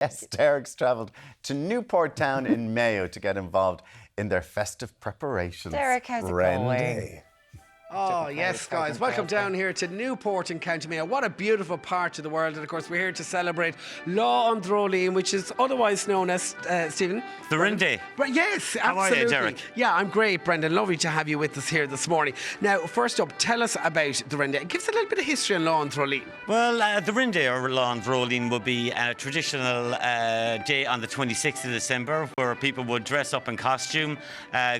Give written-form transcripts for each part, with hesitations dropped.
Yes, Derek's travelled to Newport town in Mayo to get involved in their festive preparations. Derek, how's it Wren going? Day. Oh, yes, guys. Welcome down here to Newport in County Mayo. What a beautiful part of the world. And, of course, we're here to celebrate Law on Drolean, which is otherwise known as, Stephen? The Wren Day. Yes, absolutely. How are you, Derek? Yeah, I'm great, Brendan. Lovely to have you with us here this morning. Now, first up, tell us about the Wren Day. Give us a little bit of history on Law on Drolean. Well, the Wren Day, or Law on Drolean, would be a traditional day on the 26th of December where people would dress up in costume,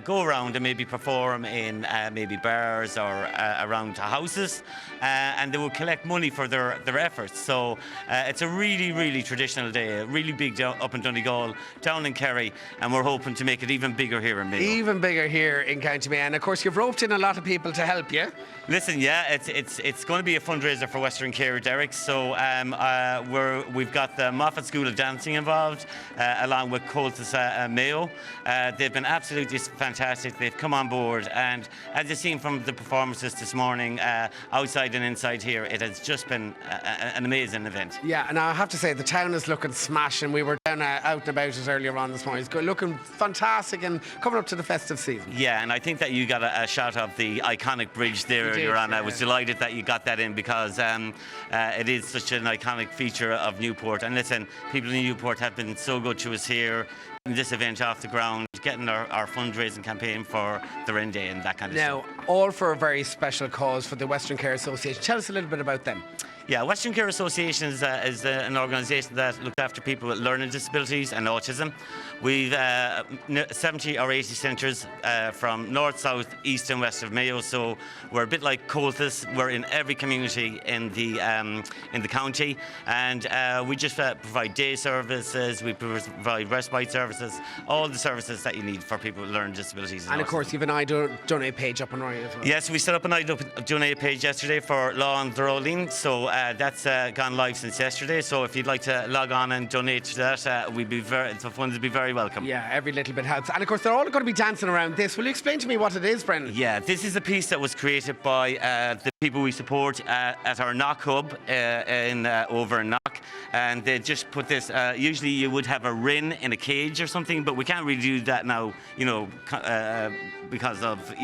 go around and maybe perform in maybe bars or around houses, and they would collect money for their efforts. So it's a really, really traditional day, really big up in Donegal, down in Kerry, and we're hoping to make it even bigger here in Mayo. Even bigger here in County Mayo. And, of course, you've roped in a lot of people to help you. Listen, yeah, it's going to be a fundraiser for Western Care, Derek. So we've got the Moffat School of Dancing involved, along with Coltis Mayo. They've been absolutely fantastic. They've come on board, and as you've seen from the performances this morning, outside and inside here, it has just been an amazing event. Yeah, and I have to say, the town is looking smashing. We were down out and about it earlier on this morning. It's looking fantastic and coming up to the festive season. Yeah, and I think that you got a shot of the iconic bridge there earlier on. I was delighted that you got that in because it is such an iconic feature of Newport. And listen, people in Newport have been so good to us here in this event off the ground, getting our fundraising campaign for the Wren Day and that kind of stuff. Now, all for a very special cause for the Western Care Association. Tell us a little bit about them. Yeah, Western Care Association is an organisation that looks after people with learning disabilities and autism. We've 70 or 80 centres from north, south, east and west of Mayo, so we're a bit like Coltis. We're in every community in the county, and we just provide day services, we provide respite services, all the services that you need for people with learning disabilities. And of course, you've an donate page up and running as well. Yes, we set up an donate page yesterday for Law on Drolean, so that's gone live since yesterday. So if you'd like to log on and donate to that, the funds would be very welcome. Yeah, every little bit helps. And of course, they're all going to be dancing around this. Will you explain to me what it is, Brendan? Yeah, this is a piece that was created by the people we support at our Knock Hub over in Knock, and they just put this. Usually, you would have a wren in a cage or something, but we can't really do that now. Because of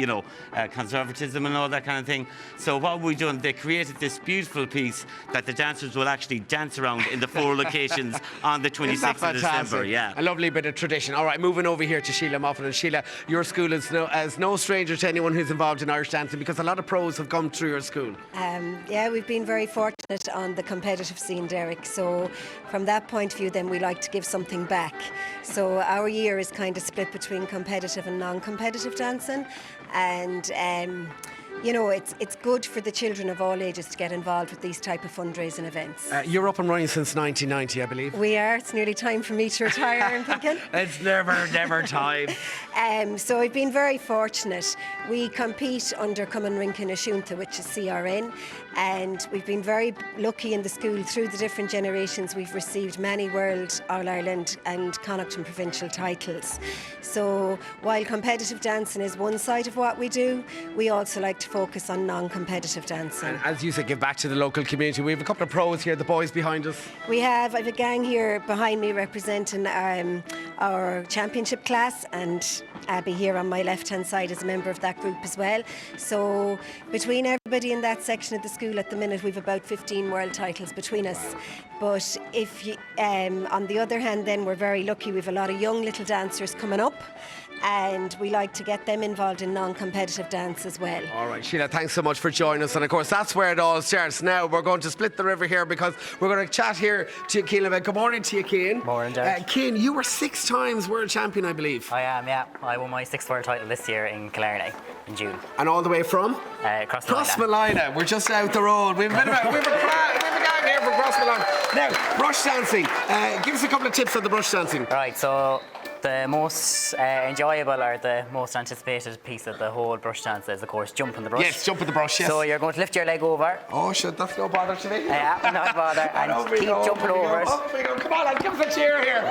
conservatism and all that kind of thing. So what we've done, they created this beautiful piece that the dancers will actually dance around in the 4 locations on the 26th of December. Yeah, a lovely bit of tradition. All right, moving over here to Sheila Moffat. And Sheila, your school is no stranger to anyone who's involved in Irish dancing because a lot of pros have come through your school. Yeah, we've been very fortunate on the competitive scene, Derek. So from that point of view, then we like to give something back. So our year is kind of split between competitive and non-competitive dancing. And it's good for the children of all ages to get involved with these type of fundraising events. You're up and running since 1990, I believe. We are. It's nearly time for me to retire, I'm thinking. It's never time. So we've been very fortunate. We compete under Cumann Rinkin Ashoonta, which is CRN, and we've been very lucky in the school through the different generations. We've received many World, All-Ireland and Connaughton provincial titles. So while competitive dancing is one side of what we do, we also like to focus on non-competitive dancing. And as you said, give back to the local community. We have a couple of pros here, the boys behind us. I have a gang here behind me representing our championship class, and Abby here on my left-hand side is a member of that group as well. So between everybody in that section of the school at the minute, we've about 15 world titles between us. But if you, on the other hand, then we're very lucky. We've a lot of young little dancers coming up, and we like to get them involved in non-competitive dance as well. All right, Sheila, thanks so much for joining us. And of course, that's where it all starts. Now we're going to split the river here because we're going to chat here to Cian. Good morning to you, Cian. Morning, Derek. Cian, you were 6 times world champion, I believe. I am, yeah. I won my 6th world title this year in Killarney in June. And all the way from? Crossmolina. We're just out the road. We've a gang here from Crossmolina. Now, brush dancing. Give us a couple of tips on the brush dancing. Right, so the most enjoyable or the most anticipated piece of the whole brush dance is, of course, jumping the brush. Yes, jumping the brush, yes. So you're going to lift your leg over. Oh, shit, that's no bother to me. Yeah, not bother. And keep jumping over it. Off we go. Come on, give us a cheer here.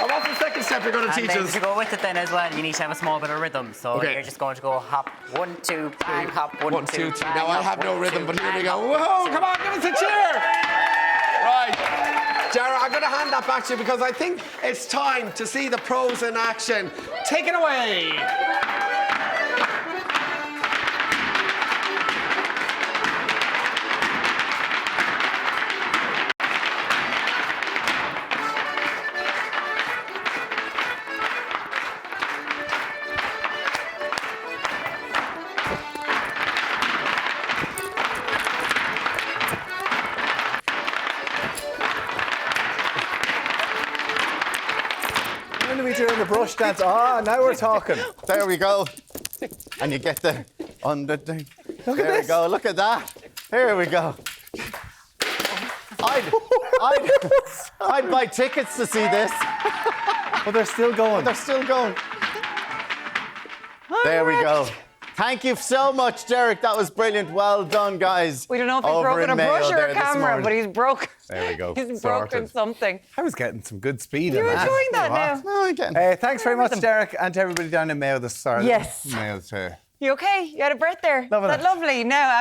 And what's the second step you're going to teach us? To go with it then as well, you need to have a small bit of rhythm. So you're just going to go hop, 1, 2, bang, hop, 1, 2, 3. Now I have no rhythm, but here we go. Whoa, come on, give us a cheer. Dara, I'm going to hand that back to you because I think it's time to see the pros in action. Take it away. When are we doing the brush dance? Ah, now we're talking. There we go. And you get the under. Look at there this. we go. Look at that. Here we go. I'd buy tickets to see this. But they're still going. They're still going. There we go. Thank you so much, Derek. That was brilliant. Well done, guys. We don't know if he's Over broken in a Mayo brush or there a this camera, morning. but he's broken. There we go. He's Sorted. broken something. I was getting some good speed You're in that. enjoying that now. No, again. Thanks very much, Derek, and to everybody down in Mayo this Saturday. Yes. Mayo too. You okay? You had a breath there. Loving Is that it. lovely? Now,